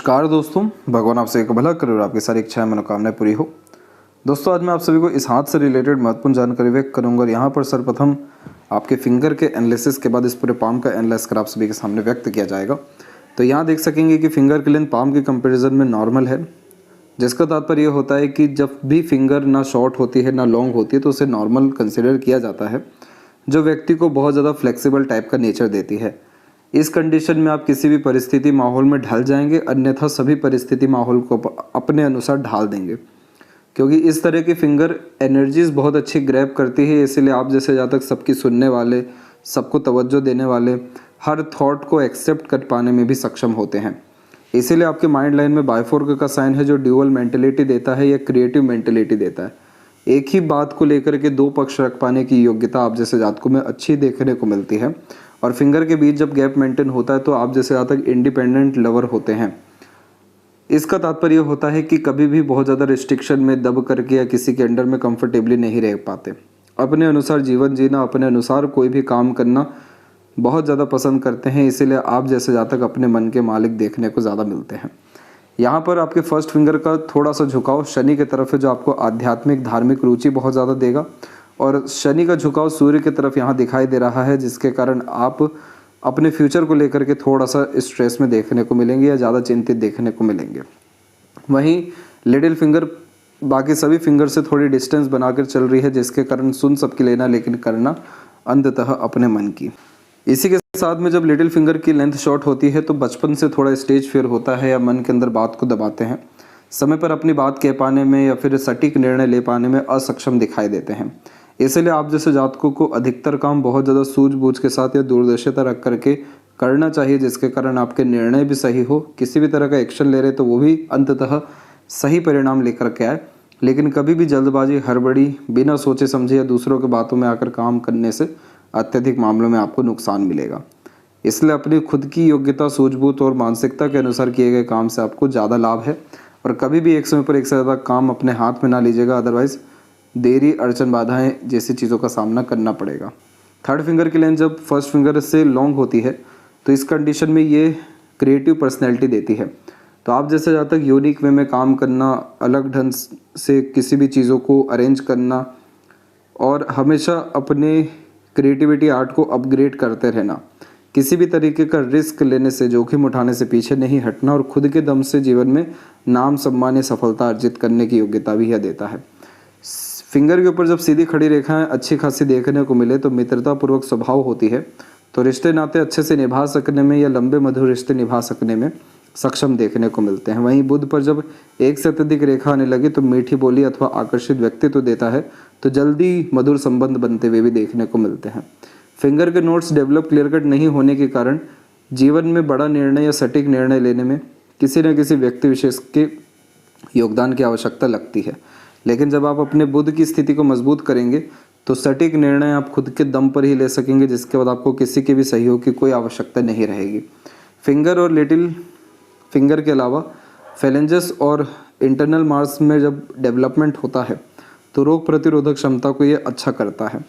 नमस्कार दोस्तों, भगवान आप सभी को भला करे और आपकी सारी इच्छाएं मनोकामनाएं पूरी हो। दोस्तों, आज मैं आप सभी को इस हाथ से रिलेटेड महत्वपूर्ण जानकारी व्यक्त करूंगा और यहाँ पर सर्वप्रथम आपके फिंगर के एनालिसिस के बाद इस पूरे पाम का एनालाइज कर आप सभी के सामने व्यक्त किया जाएगा। तो यहाँ देख सकेंगे कि फिंगर की लेंथ पाम के कंपेरिजन में नॉर्मल है, जिसका तात्पर्य यह होता है कि जब भी फिंगर ना शॉर्ट होती है ना लॉन्ग होती है तो उसे नॉर्मल कंसिडर किया जाता है, जो व्यक्ति को बहुत ज़्यादा फ्लेक्सिबल टाइप का नेचर देती है। इस कंडीशन में आप किसी भी परिस्थिति माहौल में ढल जाएंगे, अन्यथा सभी परिस्थिति माहौल को अपने अनुसार ढाल देंगे, क्योंकि इस तरह की फिंगर एनर्जीज बहुत अच्छी ग्रैब करती है। इसीलिए आप जैसे जातक सबकी सुनने वाले, सबको तवज्जो देने वाले, हर थॉट को एक्सेप्ट कर पाने में भी सक्षम होते हैं। इसीलिए आपके माइंड लाइन में बाइफोर्क का साइन है, जो ड्यूअल मेंटेलिटी देता है या क्रिएटिव मेंटेलिटी देता है। एक ही बात को लेकर के दो पक्ष रख पाने की योग्यता आप जैसे जातकों में अच्छी देखने को मिलती है। और फिंगर के बीच जब गैप मेंटेन होता है तो आप जैसे जातक इंडिपेंडेंट लवर होते हैं। इसका तात्पर्य होता है कि कभी भी बहुत ज़्यादा रिस्ट्रिक्शन में दब करके या किसी के अंडर में कंफर्टेबली नहीं रह पाते। अपने अनुसार जीवन जीना, अपने अनुसार कोई भी काम करना बहुत ज़्यादा पसंद करते हैं। इसीलिए आप जैसे जातक अपने मन के मालिक देखने को ज़्यादा मिलते हैं। यहाँ पर आपके फर्स्ट फिंगर का थोड़ा सा झुकाव शनि की तरफ है, जो आपको आध्यात्मिक धार्मिक रुचि बहुत ज़्यादा देगा। और शनि का झुकाव सूर्य की तरफ यहाँ दिखाई दे रहा है, जिसके कारण आप अपने फ्यूचर को लेकर के थोड़ा सा स्ट्रेस में देखने को मिलेंगे या ज़्यादा चिंतित देखने को मिलेंगे। वहीं लिटिल फिंगर बाकी सभी फिंगर से थोड़ी डिस्टेंस बनाकर चल रही है, जिसके कारण सुन सबकी लेना लेकिन करना अंततः अपने मन की। इसी के साथ में जब लिटिल फिंगर की लेंथ शॉर्ट होती है तो बचपन से थोड़ा स्टेज फियर होता है या मन के अंदर बात को दबाते हैं, समय पर अपनी बात कह पाने में या फिर सटीक निर्णय ले पाने में असक्षम दिखाई देते हैं। इसलिए आप जैसे जातकों को अधिकतर काम बहुत ज़्यादा सूझबूझ के साथ या दूरदर्शिता रख करके करना चाहिए, जिसके कारण आपके निर्णय भी सही हो। किसी भी तरह का एक्शन ले रहे तो वो भी अंततः सही परिणाम लेकर के आए, लेकिन कभी भी जल्दबाजी, हड़बड़ी, बिना सोचे समझे या दूसरों के बातों में आकर काम करने से अत्यधिक मामलों में आपको नुकसान मिलेगा। इसलिए अपनी खुद की योग्यता, सूझबूझ और मानसिकता के अनुसार किए गए काम से आपको ज़्यादा लाभ है। और कभी भी एक समय पर एक से ज़्यादा काम अपने हाथ में ना लीजिएगा, अदरवाइज देरी, अड़चन, बाधाएं जैसी चीज़ों का सामना करना पड़ेगा। थर्ड फिंगर की लेंथ जब फर्स्ट फिंगर से लॉन्ग होती है तो इस कंडीशन में ये क्रिएटिव पर्सनैलिटी देती है। तो आप जैसे जहाँ तक यूनिक वे में काम करना, अलग ढंग से किसी भी चीज़ों को अरेंज करना और हमेशा अपने क्रिएटिविटी आर्ट को अपग्रेड करते रहना, किसी भी तरीके का रिस्क लेने से, जोखिम उठाने से पीछे नहीं हटना और खुद के दम से जीवन में नाम, सम्मान या सफलता अर्जित करने की योग्यता भी यह देता है। फिंगर के ऊपर जब सीधी खड़ी रेखाएं अच्छी खासी देखने को मिले तो मित्रता पूर्वक स्वभाव होती है, तो रिश्ते नाते अच्छे से निभा सकने में या लंबे मधुर रिश्ते निभा सकने में सक्षम देखने को मिलते हैं। वहीं बुध पर जब एक से अत्यधिक रेखा आने लगे तो मीठी बोली अथवा आकर्षित व्यक्तित्व देता है, तो जल्दी मधुर संबंध बनते हुए भी देखने को मिलते हैं। फिंगर के नोट्स डेवलप क्लियर कट नहीं होने के कारण जीवन में बड़ा निर्णय या सटीक निर्णय लेने में किसी न किसी व्यक्ति विशेष के योगदान की आवश्यकता लगती है। लेकिन जब आप अपने बुध की स्थिति को मजबूत करेंगे तो सटीक निर्णय आप खुद के दम पर ही ले सकेंगे, जिसके बाद आपको किसी के भी सहयोग की कोई आवश्यकता नहीं रहेगी। फिंगर और लिटिल फिंगर के अलावा फेलेंजेस और इंटरनल मार्स में जब डेवलपमेंट होता है तो रोग प्रतिरोधक क्षमता को ये अच्छा करता है।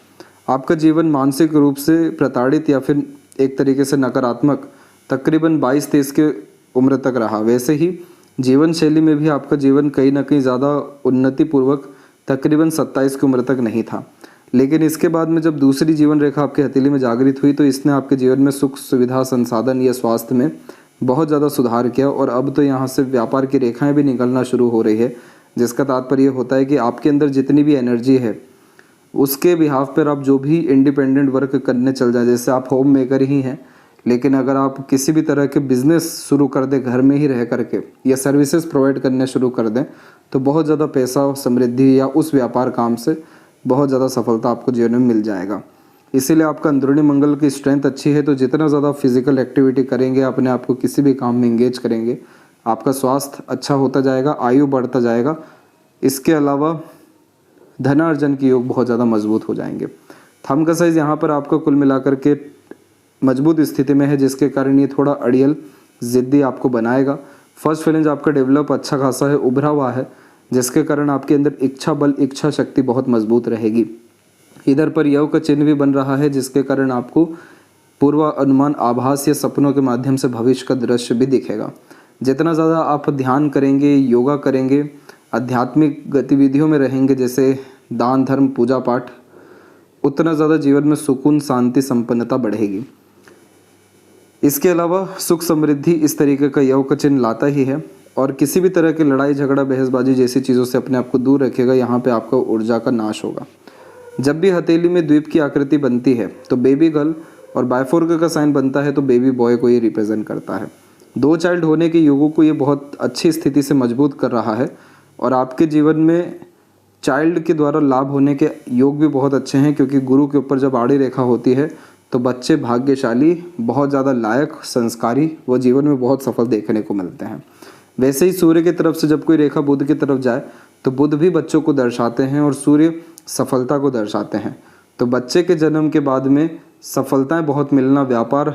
आपका जीवन मानसिक रूप से प्रताड़ित या फिर एक तरीके से नकारात्मक तकरीबन 22-23 के उम्र तक रहा। वैसे ही जीवन शैली में भी आपका जीवन कहीं ना कहीं ज़्यादा उन्नति पूर्वक तकरीबन 27 की उम्र तक नहीं था। लेकिन इसके बाद में जब दूसरी जीवन रेखा आपके हथेली में जागृत हुई तो इसने आपके जीवन में सुख, सुविधा, संसाधन या स्वास्थ्य में बहुत ज़्यादा सुधार किया। और अब तो यहाँ से व्यापार की रेखाएं भी निकलना शुरू हो रही है, जिसका तात्पर्य होता है कि आपके अंदर जितनी भी एनर्जी है उसके बिहाफ पर आप जो भी इंडिपेंडेंट वर्क करने चल जाए, जैसे आप होम मेकर ही हैं, लेकिन अगर आप किसी भी तरह के बिजनेस शुरू कर दें घर में ही रह करके या सर्विसेज प्रोवाइड करने शुरू कर दें तो बहुत ज़्यादा पैसा, समृद्धि या उस व्यापार काम से बहुत ज़्यादा सफलता आपको जीवन में मिल जाएगा। इसीलिए आपका अंदरूनी मंगल की स्ट्रेंथ अच्छी है, तो जितना ज़्यादा फिजिकल एक्टिविटी करेंगे, अपने आप को किसी भी काम में इंगेज करेंगे, आपका स्वास्थ्य अच्छा होता जाएगा, आयु बढ़ता जाएगा। इसके अलावा धनार्जन की योग बहुत ज़्यादा मजबूत हो जाएंगे। थंब का साइज़ यहाँ पर आपको कुल मिलाकर के मजबूत स्थिति में है, जिसके कारण ये थोड़ा अड़ियल, ज़िद्दी आपको बनाएगा। फर्स्ट फेलेंज आपका डेवलप अच्छा खासा है, उभरा हुआ है, जिसके कारण आपके अंदर इच्छा बल, इच्छा शक्ति बहुत मजबूत रहेगी। इधर पर यव का चिन्ह भी बन रहा है, जिसके कारण आपको पूर्व अनुमान, आभास या सपनों के माध्यम से भविष्य का दृश्य भी दिखेगा। जितना ज़्यादा आप ध्यान करेंगे, योगा करेंगे, आध्यात्मिक गतिविधियों में रहेंगे जैसे दान धर्म पूजा पाठ, उतना ज़्यादा जीवन में सुकून शांति संपन्नता बढ़ेगी। इसके अलावा सुख समृद्धि इस तरीके का योग का चिन्ह लाता ही है और किसी भी तरह की लड़ाई झगड़ा बहसबाजी जैसी चीज़ों से अपने आप को दूर रखेगा। यहाँ पे आपका ऊर्जा का नाश होगा। जब भी हथेली में द्वीप की आकृति बनती है तो बेबी गर्ल और बायफोर्क का साइन बनता है तो बेबी बॉय को ये रिप्रेजेंट करता है। 2 चाइल्ड होने के योगों को ये बहुत अच्छी स्थिति से मजबूत कर रहा है और आपके जीवन में चाइल्ड के द्वारा लाभ होने के योग भी बहुत अच्छे हैं, क्योंकि गुरु के ऊपर जब आड़ी रेखा होती है तो बच्चे भाग्यशाली, बहुत ज़्यादा लायक, संस्कारी व जीवन में बहुत सफल देखने को मिलते हैं। वैसे ही सूर्य की तरफ से जब कोई रेखा बुध की तरफ जाए तो बुध भी बच्चों को दर्शाते हैं और सूर्य सफलता को दर्शाते हैं। तो बच्चे के जन्म के बाद में सफलताएं बहुत मिलना, व्यापार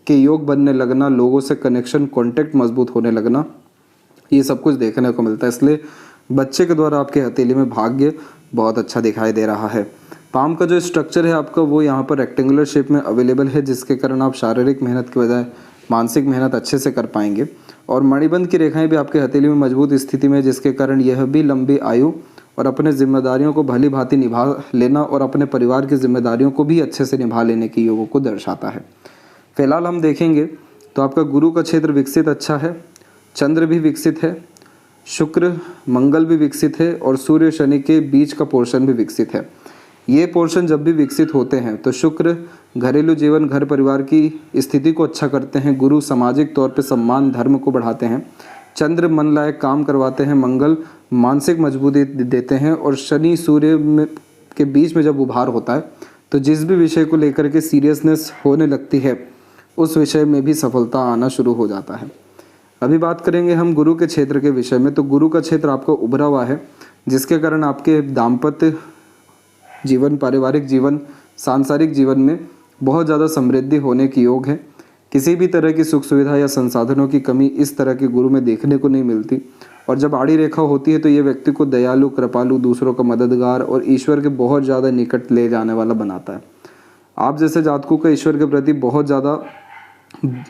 के योग बनने लगना, लोगों से कनेक्शन कॉन्टेक्ट मजबूत होने लगना, ये सब कुछ देखने को मिलता है। इसलिए बच्चे के द्वारा आपके हथेली में भाग्य बहुत अच्छा दिखाई दे रहा है। पाम का जो स्ट्रक्चर है आपका वो यहाँ पर रेक्टेंगुलर शेप में अवेलेबल है, जिसके कारण आप शारीरिक मेहनत के बजाय मानसिक मेहनत अच्छे से कर पाएंगे। और मणिबंध की रेखाएं भी आपके हथेली में मजबूत स्थिति में, जिसके कारण यह भी लंबी आयु और अपने जिम्मेदारियों को भली भांति निभा लेना और अपने परिवार की जिम्मेदारियों को भी अच्छे से निभा लेने की योगों को दर्शाता है। फिलहाल हम देखेंगे तो आपका गुरु का क्षेत्र विकसित अच्छा है, चंद्र भी विकसित है, शुक्र मंगल भी विकसित है और सूर्य शनि के बीच का पोर्शन भी विकसित है। ये पोर्शन जब भी विकसित होते हैं तो शुक्र घरेलू जीवन घर परिवार की स्थिति को अच्छा करते हैं, गुरु सामाजिक तौर पर सम्मान धर्म को बढ़ाते हैं, चंद्र मन लायक काम करवाते हैं, मंगल मानसिक मजबूती देते हैं और शनि सूर्य के बीच में जब उभार होता है तो जिस भी विषय को लेकर के सीरियसनेस होने लगती है उस विषय में भी सफलता आना शुरू हो जाता है। अभी बात करेंगे हम गुरु के क्षेत्र के विषय में। तो गुरु का क्षेत्र आपका उभरा हुआ है, जिसके कारण आपके दाम्पत्य जीवन, पारिवारिक जीवन, सांसारिक जीवन में बहुत ज़्यादा समृद्धि होने की योग है। किसी भी तरह की सुख सुविधा या संसाधनों की कमी इस तरह के गुरु में देखने को नहीं मिलती। और जब आड़ी रेखा होती है तो ये व्यक्ति को दयालु, कृपालु, दूसरों का मददगार और ईश्वर के बहुत ज़्यादा निकट ले जाने वाला बनाता है। आप जैसे जातकों का ईश्वर के प्रति बहुत ज़्यादा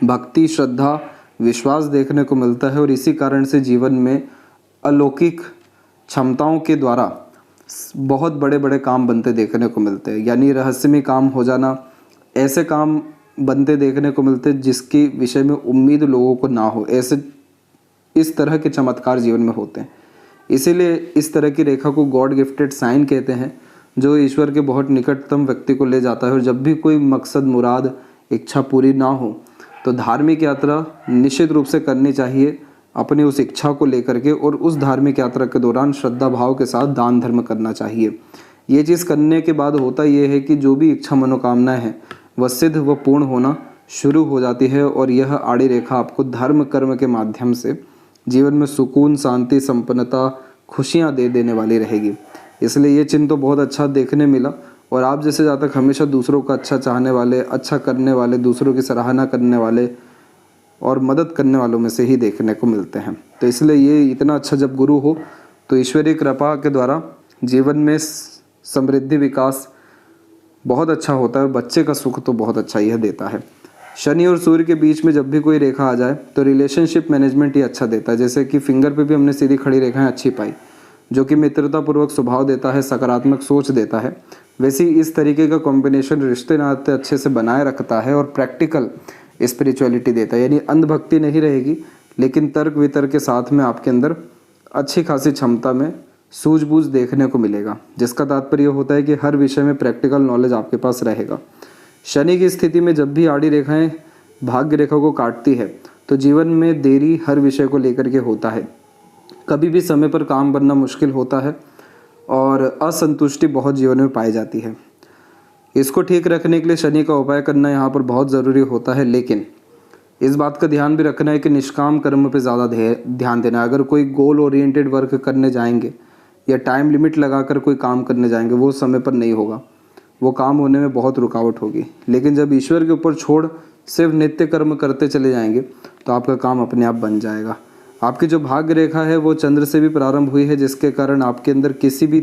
भक्ति, श्रद्धा, विश्वास देखने को मिलता है और इसी कारण से जीवन में अलौकिक क्षमताओं के द्वारा बहुत बड़े बड़े काम बनते देखने को मिलते हैं। यानी रहस्यमय काम हो जाना, ऐसे काम बनते देखने को मिलते हैं जिसके विषय में उम्मीद लोगों को ना हो, ऐसे इस तरह के चमत्कार जीवन में होते हैं। इसीलिए इस तरह की रेखा को गॉड गिफ्टेड साइन कहते हैं, जो ईश्वर के बहुत निकटतम व्यक्ति को ले जाता है। और जब भी कोई मकसद, मुराद, इच्छा पूरी ना हो तो धार्मिक यात्रा निश्चित रूप से करनी चाहिए अपनी उस इच्छा को लेकर के, और उस धार्मिक यात्रा के दौरान श्रद्धा भाव के साथ दान धर्म करना चाहिए। ये चीज़ करने के बाद होता ये है कि जो भी इच्छा मनोकामना है वह सिद्ध व पूर्ण होना शुरू हो जाती है और यह आड़ी रेखा आपको धर्म कर्म के माध्यम से जीवन में सुकून, शांति, संपन्नता, खुशियाँ दे देने वाली रहेगी। इसलिए ये चिन्ह तो बहुत अच्छा देखने मिला और आप जैसे जातक हमेशा दूसरों का अच्छा चाहने वाले, अच्छा करने वाले, दूसरों की सराहना करने वाले और मदद करने वालों में से ही देखने को मिलते हैं। तो इसलिए ये इतना अच्छा जब गुरु हो तो ईश्वरीय कृपा के द्वारा जीवन में समृद्धि, विकास बहुत अच्छा होता है और बच्चे का सुख तो बहुत अच्छा यह देता है। शनि और सूर्य के बीच में जब भी कोई रेखा आ जाए तो रिलेशनशिप मैनेजमेंट ही अच्छा देता है। जैसे कि फिंगर पे भी हमने सीधी खड़ी रेखाएं अच्छी पाई, जो कि मित्रतापूर्वक स्वभाव देता है, सकारात्मक सोच देता है। वैसे ही इस तरीके का कॉम्बिनेशन रिश्ते नाते अच्छे से बनाए रखता है और प्रैक्टिकल स्पिरिचुअलिटी देता है। यानी अंधभक्ति नहीं रहेगी, लेकिन तर्क वितर्क के साथ में आपके अंदर अच्छी खासी क्षमता में सूझबूझ देखने को मिलेगा, जिसका तात्पर्य होता है कि हर विषय में प्रैक्टिकल नॉलेज आपके पास रहेगा। शनि की स्थिति में जब भी आड़ी रेखाएं भाग्य रेखा को काटती है तो जीवन में देरी हर विषय को लेकर के होता है, कभी भी समय पर काम बनना मुश्किल होता है और असंतुष्टि बहुत जीवन में पाई जाती है। इसको ठीक रखने के लिए शनि का उपाय करना यहाँ पर बहुत ज़रूरी होता है, लेकिन इस बात का ध्यान भी रखना है कि निष्काम कर्म पे ज़्यादा ध्यान देना है। अगर कोई गोल ओरिएंटेड वर्क करने जाएंगे या टाइम लिमिट लगाकर कोई काम करने जाएंगे, वो समय पर नहीं होगा, वो काम होने में बहुत रुकावट होगी। लेकिन जब ईश्वर के ऊपर छोड़ सिर्फ नित्य कर्म करते चले जाएंगे तो आपका काम अपने आप बन जाएगा। आपकी जो भाग्य रेखा है वो चंद्र से भी प्रारंभ हुई है, जिसके कारण आपके अंदर किसी भी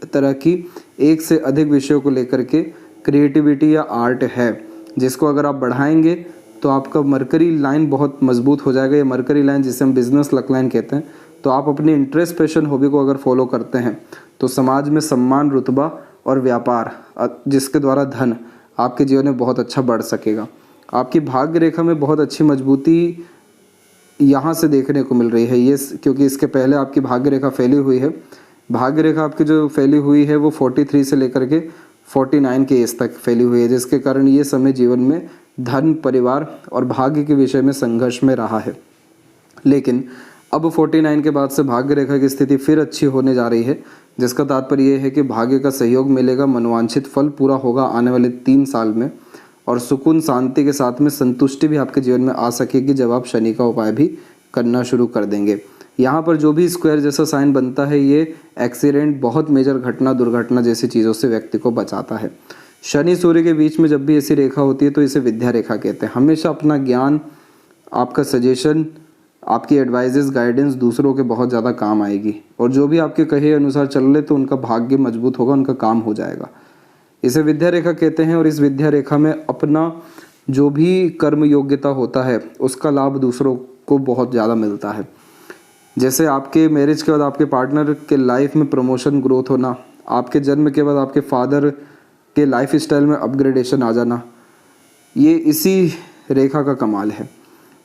तरह की एक से अधिक विषयों को लेकर के क्रिएटिविटी या आर्ट है, जिसको अगर आप बढ़ाएंगे तो तो आपका मरकरी लाइन बहुत मजबूत हो जाएगा। ये मरकरी लाइन जिसे हम बिजनेस लक लाइन कहते हैं। तो आप अपनी इंटरेस्ट, पैशन, हॉबी को अगर फॉलो करते हैं तो समाज में सम्मान, रुतबा और व्यापार जिसके द्वारा धन आपके जीवन में बहुत अच्छा बढ़ सकेगा। आपकी भाग्य रेखा में बहुत अच्छी मजबूती यहाँ से देखने को मिल रही है। ये क्योंकि इसके पहले आपकी भाग्य रेखा फैली हुई है। भाग्य रेखा आपकी जो फैली हुई है वो 43 से लेकर के 49 के एज तक फैली हुई है, जिसके कारण ये समय जीवन में धन, परिवार और भाग्य के विषय में संघर्ष में रहा है। लेकिन अब 49 के बाद से भाग्य रेखा की स्थिति फिर अच्छी होने जा रही है, जिसका तात्पर्य ये है कि भाग्य का सहयोग मिलेगा, मनोवांछित फल पूरा होगा आने वाले 3 साल में, और सुकून, शांति के साथ में संतुष्टि भी आपके जीवन में आ सकेगी जब आप शनि का उपाय भी करना शुरू कर देंगे। यहाँ पर जो भी स्क्वायर जैसा साइन बनता है ये एक्सीडेंट, बहुत मेजर घटना, दुर्घटना जैसी चीज़ों से व्यक्ति को बचाता है। शनि सूर्य के बीच में जब भी ऐसी रेखा होती है तो इसे विद्या रेखा कहते हैं। हमेशा अपना ज्ञान, आपका सजेशन, आपकी एडवाइजेस, गाइडेंस दूसरों के बहुत ज़्यादा काम आएगी, और जो भी आपके कहे अनुसार चल रहे तो उनका भाग्य मजबूत होगा, उनका काम हो जाएगा। इसे विद्या रेखा कहते हैं। और इस विद्या रेखा में अपना जो भी कर्म योग्यता होता है उसका लाभ दूसरों को बहुत ज़्यादा मिलता है। जैसे आपके मैरिज के बाद आपके पार्टनर के लाइफ में प्रमोशन, ग्रोथ होना, आपके जन्म के बाद आपके फादर के लाइफ स्टाइल में अपग्रेडेशन आ जाना, ये इसी रेखा का कमाल है।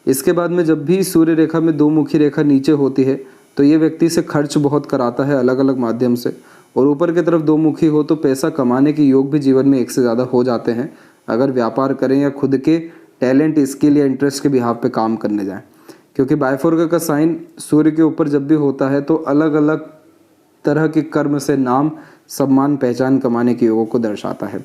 इसके बाद में जब भी सूर्य रेखा में 2 मुखी रेखा नीचे होती है तो ये व्यक्ति से खर्च बहुत कराता है अलग अलग माध्यम से, और ऊपर की तरफ 2 मुखी हो तो पैसा कमाने के योग भी जीवन में एक से ज़्यादा हो जाते हैं अगर व्यापार करें या खुद के टैलेंट, स्किल या इंटरेस्ट के बिहाफ पे काम करने जाएं। क्योंकि बायफोर्का का साइन सूर्य के ऊपर जब भी होता है तो अलग अलग तरह के कर्म से नाम, सम्मान, पहचान कमाने के योगों को दर्शाता है।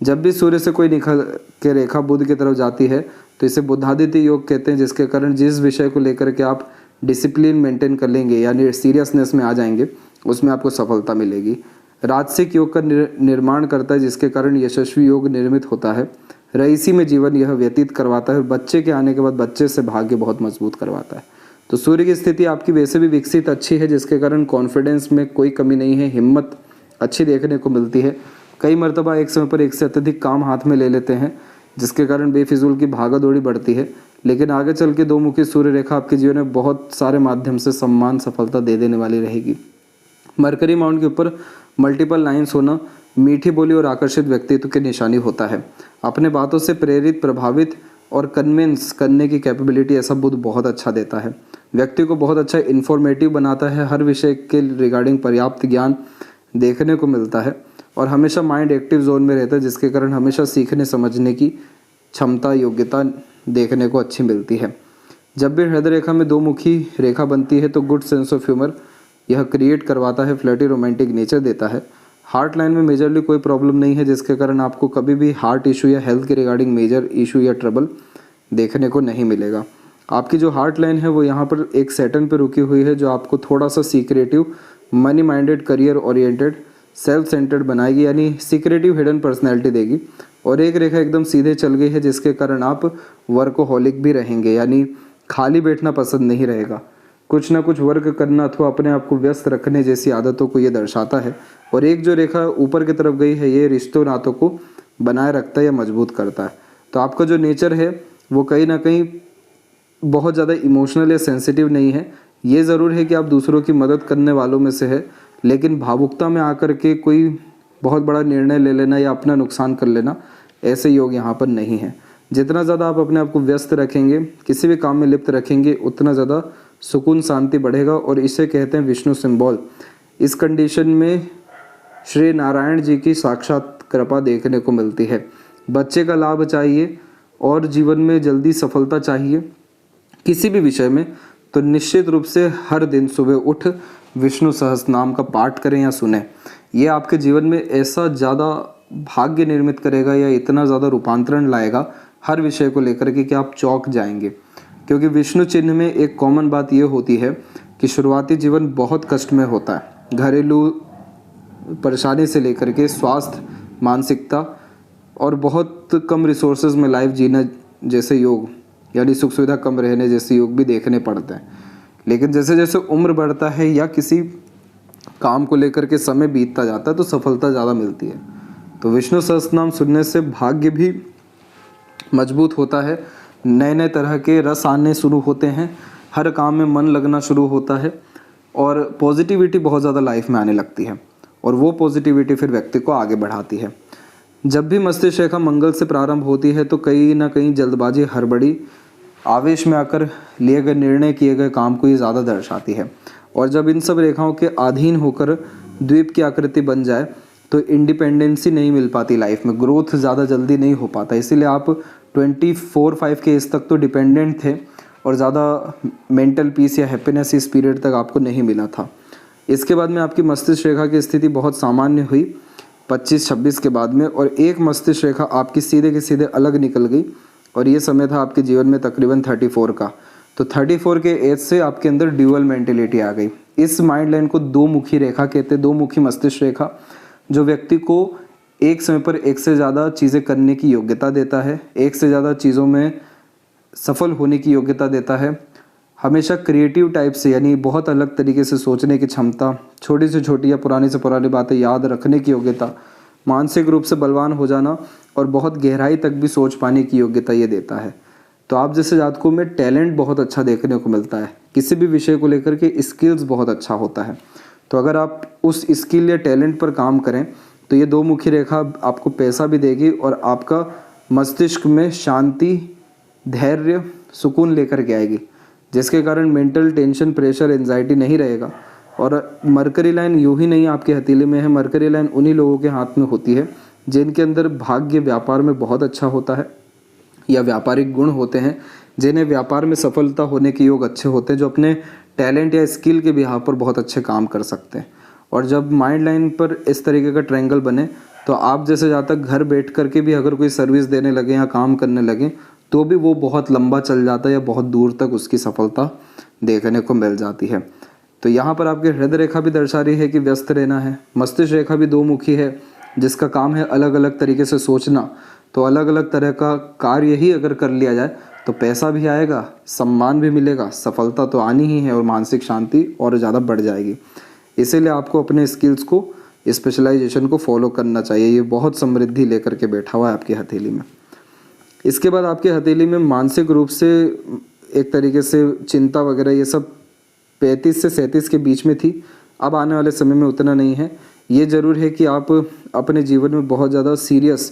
जब भी सूर्य से कोई निकल के रेखा बुध की तरफ जाती है तो इसे बुधादित्य योग कहते हैं, जिसके कारण जिस विषय को लेकर के आप डिसिप्लिन मेंटेन कर लेंगे यानी सीरियसनेस में आ जाएंगे उसमें आपको सफलता मिलेगी। राजसिक योग का निर्माण करता है, जिसके कारण यशस्वी योग निर्मित होता है। रईसी में जीवन यह व्यतीत करवाता है। बच्चे के आने के बाद बच्चे से भाग्य बहुत मजबूत करवाता है। तो सूर्य की स्थिति आपकी वैसे भी विकसित अच्छी है, जिसके कारण कॉन्फिडेंस में कोई कमी नहीं है, हिम्मत अच्छी देखने को मिलती है। कई मरतबा एक समय पर एक से अत्यधिक काम हाथ में ले लेते हैं, जिसके कारण बेफिजूल की भागा दौड़ी बढ़ती है। लेकिन आगे चल के 2 मुखी सूर्य रेखा आपके जीवन में बहुत सारे माध्यम से सम्मान, सफलता दे देने वाली रहेगी। मरकरी माउंट के ऊपर मल्टीपल लाइन्स होना मीठी बोली और आकर्षित व्यक्तित्व की निशानी होता है। अपने बातों से प्रेरित, प्रभावित और कन्विंस करने की कैपेबिलिटी ऐसा बुध बहुत अच्छा देता है। व्यक्ति को बहुत अच्छा इन्फॉर्मेटिव बनाता है। हर विषय के रिगार्डिंग पर्याप्त ज्ञान देखने को मिलता है और हमेशा माइंड एक्टिव जोन में रहता है, जिसके कारण हमेशा सीखने समझने की क्षमता, योग्यता देखने को अच्छी मिलती है। जब भी हृदय रेखा में 2 मुखी रेखा बनती है तो गुड सेंस ऑफ ह्यूमर यह क्रिएट करवाता है, फ्लर्टी, रोमांटिक नेचर देता है। हार्ट लाइन में मेजरली कोई प्रॉब्लम नहीं है, जिसके कारण आपको कभी भी हार्ट इशू या हेल्थ के रिगार्डिंग मेजर इशू या ट्रबल देखने को नहीं मिलेगा। आपकी जो हार्ट लाइन है वो यहाँ पर एक सैटर्न पे रुकी हुई है, जो आपको थोड़ा सा secretive, money minded, career oriented, self centred बनाएगी, यानी सीक्रेटिव हिडन पर्सनैलिटी देगी। और एक रेखा एकदम सीधे चल गई है, जिसके कारण आप वर्कोहॉलिक भी रहेंगे, यानी खाली बैठना पसंद नहीं रहेगा। कुछ ना कुछ वर्क करना अथवा अपने आप को व्यस्त रखने जैसी आदतों को ये दर्शाता है। और एक जो रेखा ऊपर की तरफ गई है ये रिश्तों, नातों को बनाए रखता है या मजबूत करता है। तो आपका जो नेचर है वो कहीं ना कहीं बहुत ज़्यादा इमोशनल या सेंसिटिव नहीं है। ये ज़रूर है कि आप दूसरों की मदद करने वालों में से है, लेकिन भावुकता में आकर के कोई बहुत बड़ा निर्णय ले लेना या अपना नुकसान कर लेना, ऐसे योग यहाँ पर नहीं है। जितना ज़्यादा आप अपने आप को व्यस्त रखेंगे, किसी भी काम में लिप्त रखेंगे, उतना ज़्यादा सुकून, शांति बढ़ेगा। और इसे कहते हैं विष्णु सिंबल। इस कंडीशन में श्री नारायण जी की साक्षात कृपा देखने को मिलती है। बच्चे का लाभ चाहिए और जीवन में जल्दी सफलता चाहिए किसी भी विषय में, तो निश्चित रूप से हर दिन सुबह उठ विष्णु सहस्त्रनाम का पाठ करें या सुने। ये आपके जीवन में ऐसा ज़्यादा भाग्य निर्मित करेगा या इतना ज़्यादा रूपांतरण लाएगा हर विषय को लेकर के कि आप चौंक जाएंगे। क्योंकि विष्णु चिन्ह में एक कॉमन बात ये होती है कि शुरुआती जीवन बहुत कष्ट में होता है। घरेलू परेशानी से लेकर के स्वास्थ्य, मानसिकता और बहुत कम रिसोर्सेज में लाइफ जीना जैसे योग, यानी सुख सुविधा कम रहने जैसे योग भी देखने पड़ते हैं। लेकिन जैसे जैसे उम्र बढ़ता है या किसी काम को लेकर के समय बीतता जाता है तो सफलता ज़्यादा मिलती है। तो विष्णु सहस्त्रनाम सुनने से भाग्य भी मजबूत होता है, नए नए तरह के रस आने शुरू होते हैं, हर काम में मन लगना शुरू होता है और पॉजिटिविटी बहुत ज़्यादा लाइफ में आने लगती है और वो पॉजिटिविटी फिर व्यक्ति को आगे बढ़ाती है। जब भी मस्तिष्क रेखा मंगल से प्रारंभ होती है तो कहीं ना कहीं जल्दबाजी, हड़बड़ी, आवेश में आकर लिए गए निर्णय, किए गए काम को ये ज़्यादा दर्शाती है। और जब इन सब रेखाओं के अधीन होकर द्वीप की आकृति बन जाए तो इंडिपेंडेंसी नहीं मिल पाती लाइफ में, ग्रोथ ज़्यादा जल्दी नहीं हो पाता। इसीलिए आप 24-5 के एज तक तो डिपेंडेंट थे और ज़्यादा मेंटल पीस या हैप्पीनेस इस पीरियड तक आपको नहीं मिला था। इसके बाद में आपकी मस्तिष्क रेखा की स्थिति बहुत सामान्य हुई 25-26 के बाद में, और एक मस्तिष्क रेखा आपकी सीधे के सीधे अलग निकल गई और ये समय था आपके जीवन में तकरीबन 34 का। तो 34 के एज से आपके अंदर ड्यूअल मेंटेलिटी आ गई। इस माइंड लाइन को दो मुखी रेखा कहते हैं, दो मुखी मस्तिष्क रेखा, जो व्यक्ति को एक समय पर एक से ज़्यादा चीज़ें करने की योग्यता देता है, एक से ज़्यादा चीज़ों में सफल होने की योग्यता देता है, हमेशा क्रिएटिव टाइप से, यानी बहुत अलग तरीके से सोचने की क्षमता, छोटी से छोटी या पुरानी से पुरानी बातें याद रखने की योग्यता, मानसिक रूप से बलवान हो जाना और बहुत गहराई तक भी सोच पाने की योग्यता ये देता है। तो आप जैसे जातकों में टैलेंट बहुत अच्छा देखने को मिलता है, किसी भी विषय को लेकर के स्किल्स बहुत अच्छा होता है। तो अगर आप उस स्किल या टैलेंट पर काम करें तो ये दो मुखी रेखा आपको पैसा भी देगी और आपका मस्तिष्क में शांति, धैर्य, सुकून लेकर के आएगी, जिसके कारण मेंटल टेंशन, प्रेशर, एंजाइटी नहीं रहेगा। और मरकरी लाइन यूं ही नहीं आपके हथेली में है, मरकरी लाइन उन्हीं लोगों के हाथ में होती है जिनके अंदर भाग्य व्यापार में बहुत अच्छा होता है या व्यापारिक गुण होते हैं, जिन्हें व्यापार में सफलता होने के योग अच्छे होते हैं, जो अपने टैलेंट या स्किल के बिहाव पर बहुत अच्छे काम कर सकते हैं। और जब माइंड लाइन पर इस तरीके का ट्रायंगल बने तो आप जैसे जातक घर बैठ करके भी अगर कोई सर्विस देने लगे या काम करने लगे तो भी वो बहुत लंबा चल जाता है या बहुत दूर तक उसकी सफलता देखने को मिल जाती है। तो यहाँ पर आपकी हृदय रेखा भी दर्शा रही है कि व्यस्त रहना है। मस्तिष्क रेखा भी दो मुखी है जिसका काम है अलग अलग तरीके से सोचना। तो अलग अलग तरह का कार्य ही अगर कर लिया जाए तो पैसा भी आएगा, सम्मान भी मिलेगा, सफलता तो आनी ही है और मानसिक शांति और ज़्यादा बढ़ जाएगी। इसीलिए आपको अपने स्किल्स को, स्पेशलाइजेशन को फॉलो करना चाहिए। ये बहुत समृद्धि लेकर के बैठा हुआ है आपकी हथेली में। इसके बाद आपके हथेली में मानसिक रूप से एक तरीके से चिंता वगैरह ये सब 35 से 37 के बीच में थी। अब आने वाले समय में उतना नहीं है। ये ज़रूर है कि आप अपने जीवन में बहुत ज़्यादा सीरियस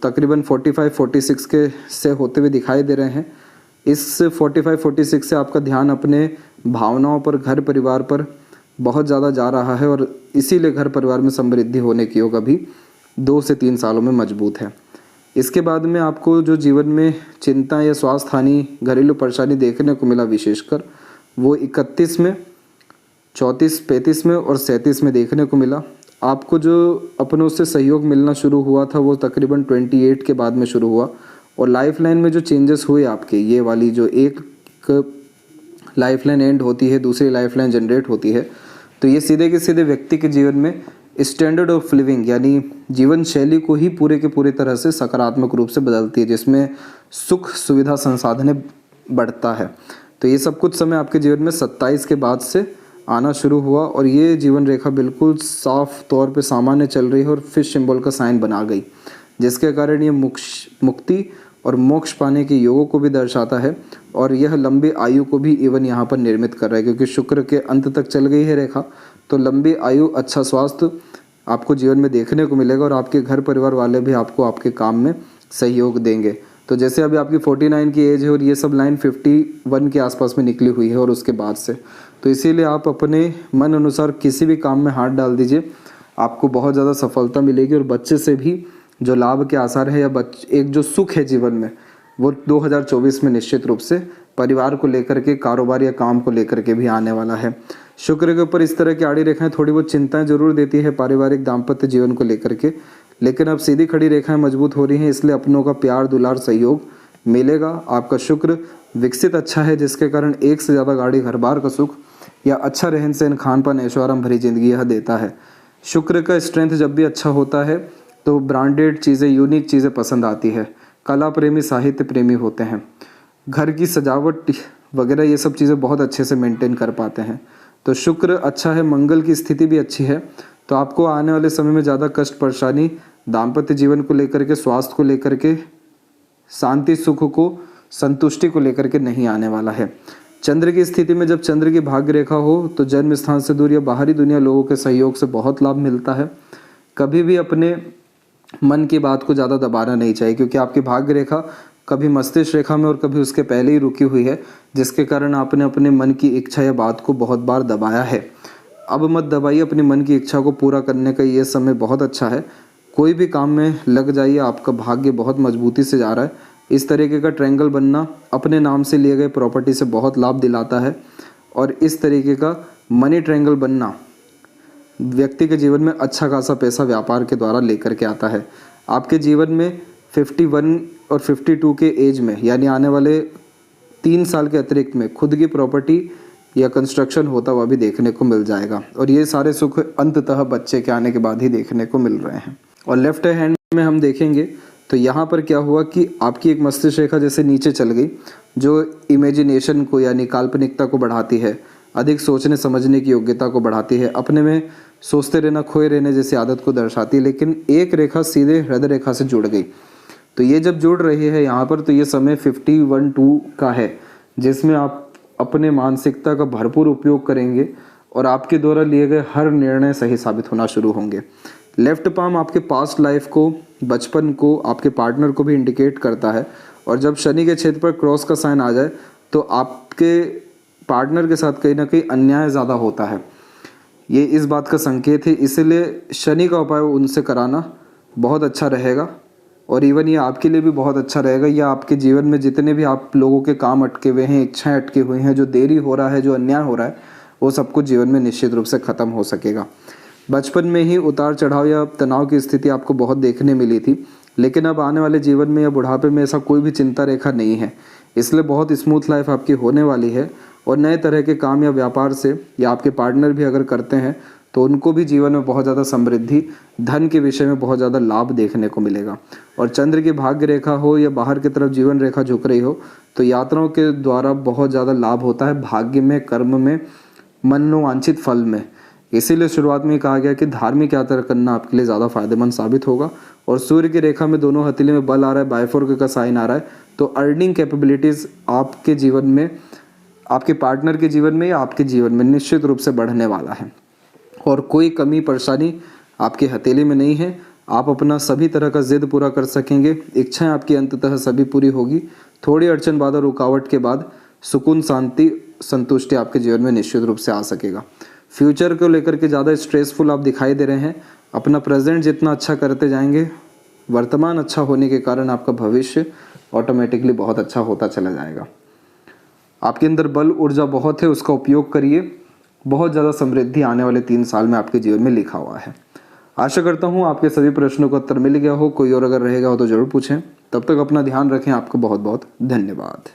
तकरीबन 45-46 के से होते हुए दिखाई दे रहे हैं। इस 45-46 से आपका ध्यान अपने भावनाओं पर, घर परिवार पर बहुत ज़्यादा जा रहा है और इसीलिए घर परिवार में समृद्धि होने की योग अभी 2 से 3 सालों में मजबूत है। इसके बाद में आपको जो जीवन में चिंता या स्वास्थ्य हानि, घरेलू परेशानी देखने को मिला विशेषकर, वो 31 में, 34, 35 में और 37 में देखने को मिला। आपको जो अपनों से सहयोग मिलना शुरू हुआ था वो तकरीबन 28 के बाद में शुरू हुआ। और लाइफ लाइन में जो चेंजेस हुए आपके, ये वाली जो एक लाइफ लाइन एंड होती है, दूसरी लाइफ लाइन जनरेट होती है, तो ये सीधे के सीधे व्यक्ति के जीवन में स्टैंडर्ड ऑफ लिविंग यानी जीवन शैली को ही पूरे के पूरे तरह से सकारात्मक रूप से बदलती है, जिसमें सुख, सुविधा, संसाधन बढ़ता है। तो ये सब कुछ समय आपके जीवन में 27 के बाद से आना शुरू हुआ और ये जीवन रेखा बिल्कुल साफ तौर पे सामान्य चल रही है और फिश सिंबल का साइन बना गई, जिसके कारण ये मुक्ति और मोक्ष पाने के योगों को भी दर्शाता है और यह लंबी आयु को भी इवन यहाँ पर निर्मित कर रहा है, क्योंकि शुक्र के अंत तक चल गई है रेखा। तो लंबी आयु, अच्छा स्वास्थ्य आपको जीवन में देखने को मिलेगा और आपके घर परिवार वाले भी आपको आपके काम में सहयोग देंगे। तो जैसे अभी आपकी 49 की एज है और ये सब लाइन 51 के आसपास में निकली हुई है और उसके बाद से, तो इसीलिए आप अपने मन अनुसार किसी भी काम में हाथ डाल दीजिए, आपको बहुत ज़्यादा सफलता मिलेगी। और बच्चे से भी जो लाभ के आसार है या एक जो सुख है जीवन में, वो 2024 में निश्चित रूप से परिवार को लेकर के, कारोबार या काम को लेकर के भी आने वाला है। शुक्र के ऊपर इस तरह की आड़ी रेखाएं थोड़ी बहुत चिंताएं जरूर देती है पारिवारिक दाम्पत्य जीवन को लेकर के, लेकिन अब सीधी खड़ी रेखाएं मजबूत हो रही हैं, इसलिए अपनों का प्यार, दुलार, सहयोग मिलेगा। आपका शुक्र विकसित अच्छा है, जिसके कारण एक से ज़्यादा गाड़ी, घर बार का सुख या अच्छा रहन सहन, खान पान, ऐशोआराम भरी जिंदगी यह देता है। शुक्र का स्ट्रेंथ जब भी अच्छा होता है तो ब्रांडेड चीज़ें, यूनिक चीज़ें पसंद आती है। कला प्रेमी, साहित्य प्रेमी होते हैं, घर की सजावट वगैरह ये सब चीज़ें बहुत अच्छे से मेंटेन कर पाते हैं। तो शुक्र अच्छा है, मंगल की स्थिति भी अच्छी है, तो आपको आने वाले समय में ज़्यादा कष्ट, परेशानी दाम्पत्य जीवन को लेकर के, स्वास्थ्य को लेकर के शांति, सुख को, संतुष्टि को लेकर के नहीं आने वाला है। चंद्र की स्थिति में जब चंद्र की भाग्य रेखा हो तो जन्म स्थान से दूर या बाहरी दुनिया लोगों के सहयोग से बहुत लाभ मिलता है। कभी भी अपने मन की बात को ज़्यादा दबाना नहीं चाहिए, क्योंकि आपकी भाग्य रेखा कभी मस्तिष्क रेखा में और कभी उसके पहले ही रुकी हुई है, जिसके कारण आपने अपने मन की इच्छा या बात को बहुत बार दबाया है। अब मत दबाइए, अपने मन की इच्छा को पूरा करने का ये समय बहुत अच्छा है। कोई भी काम में लग जाइए, आपका भाग्य बहुत मजबूती से जा रहा है। इस तरीके का ट्रायंगल बनना अपने नाम से लिए गए प्रॉपर्टी से बहुत लाभ दिलाता है, और इस तरीके का मनी ट्रायंगल बनना व्यक्ति के जीवन में अच्छा खासा पैसा व्यापार के द्वारा लेकर के आता है। आपके जीवन में 51 और 52 के एज में, यानी आने वाले 3 साल के अतिरिक्त में खुद की प्रॉपर्टी या कंस्ट्रक्शन होता हुआ भी देखने को मिल जाएगा, और ये सारे सुख अंततः बच्चे के आने के बाद ही देखने को मिल रहे हैं। और लेफ्ट हैंड में हम देखेंगे तो यहाँ पर क्या हुआ कि आपकी एक मस्तिष्क रेखा जैसे नीचे चल गई, जो इमेजिनेशन को यानी काल्पनिकता को बढ़ाती है, अधिक सोचने समझने की योग्यता को बढ़ाती है, अपने में सोचते रहना, खोए रहने जैसी आदत को दर्शाती है। लेकिन एक रेखा सीधे हृदय रेखा से जुड़ गई, तो ये जब जुड़ रही है यहाँ पर, तो ये समय 51-2 का है, जिसमें आप अपने मानसिकता का भरपूर उपयोग करेंगे और आपके द्वारा लिए गए हर निर्णय सही साबित होना शुरू होंगे। लेफ्ट पाम आपके पास्ट लाइफ को, बचपन को, आपके पार्टनर को भी इंडिकेट करता है, और जब शनि के क्षेत्र पर क्रॉस का साइन आ जाए तो आपके पार्टनर के साथ कहीं ना कहीं अन्याय ज़्यादा होता है। ये इस बात का संकेत है, इसलिए शनि का उपाय उनसे कराना बहुत अच्छा रहेगा, और इवन ये आपके लिए भी बहुत अच्छा रहेगा। या आपके जीवन में जितने भी आप लोगों के काम अटके हुए हैं, इच्छाएं अटके हुए हैं, जो देरी हो रहा है, जो अन्याय हो रहा है, वो सब कुछ जीवन में निश्चित रूप से ख़त्म हो सकेगा। बचपन में ही उतार चढ़ाव या तनाव की स्थिति आपको बहुत देखने मिली थी, लेकिन अब आने वाले जीवन में या बुढ़ापे में ऐसा कोई भी चिंता रेखा नहीं है, इसलिए बहुत स्मूथ लाइफ आपकी होने वाली है। और नए तरह के काम या व्यापार से, या आपके पार्टनर भी अगर करते हैं तो उनको भी जीवन में बहुत ज़्यादा समृद्धि, धन के विषय में बहुत ज़्यादा लाभ देखने को मिलेगा। और चंद्र की भाग्य रेखा हो या बाहर की तरफ जीवन रेखा झुक रही हो, तो यात्राओं के द्वारा बहुत ज़्यादा लाभ होता है, भाग्य में, कर्म में, मनोवांछित फल में। इसीलिए शुरुआत में कहा गया कि धार्मिक यात्रा करना आपके लिए ज़्यादा फायदेमंद साबित होगा। और सूर्य की रेखा में दोनों हथेली में बल आ रहा है, बायफोर्क का साइन आ रहा है, तो अर्निंग कैपेबिलिटीज़ आपके जीवन में, आपके पार्टनर के जीवन में या आपके जीवन में निश्चित रूप से बढ़ने वाला है। और कोई कमी परेशानी आपकी हथेली में नहीं है, आप अपना सभी तरह का जिद पूरा कर सकेंगे, इच्छाएं आपकी अंततः सभी पूरी होगी। थोड़ी अड़चन, बाधा, रुकावट के बाद सुकून, शांति, संतुष्टि आपके जीवन में निश्चित रूप से आ सकेगा। फ्यूचर को लेकर के ज़्यादा स्ट्रेसफुल आप दिखाई दे रहे हैं। अपना प्रेजेंट जितना अच्छा करते जाएंगे, वर्तमान अच्छा होने के कारण आपका भविष्य ऑटोमेटिकली बहुत अच्छा होता चला जाएगा। आपके अंदर बल, ऊर्जा बहुत है, उसका उपयोग करिए। बहुत ज़्यादा समृद्धि आने वाले 3 साल में आपके जीवन में लिखा हुआ है। आशा करता हूँ आपके सभी प्रश्नों का उत्तर मिल गया हो। कोई और अगर रहेगा हो तो ज़रूर पूछें। तब तक अपना ध्यान रखें। आपको बहुत बहुत धन्यवाद।